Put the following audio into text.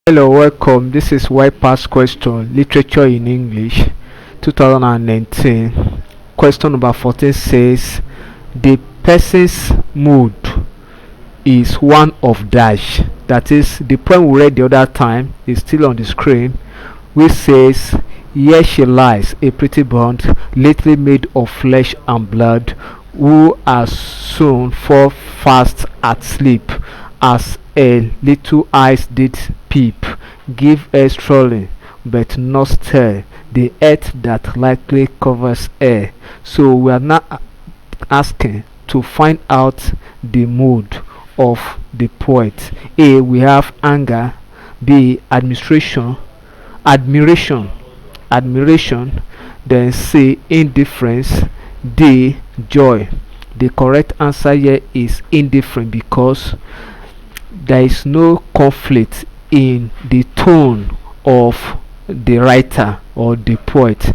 Hello, welcome. This is Why Past Question Literature in English 2019. Question number 14 says the person's mood is one of dash. That is, the poem we read the other time is still on the screen, which says, here she lies, a pretty bond, lately made of flesh and blood, who as soon fall fast at sleep as a little eyes did peep. Give her strolling, but not stir the earth that likely covers her. So we are now asking to find out the mood of the poet. A. We have anger. B. Admiration. Then C. Indifference. D. Joy. The correct answer here is indifferent because there is no conflict in the tone of the writer or the poet.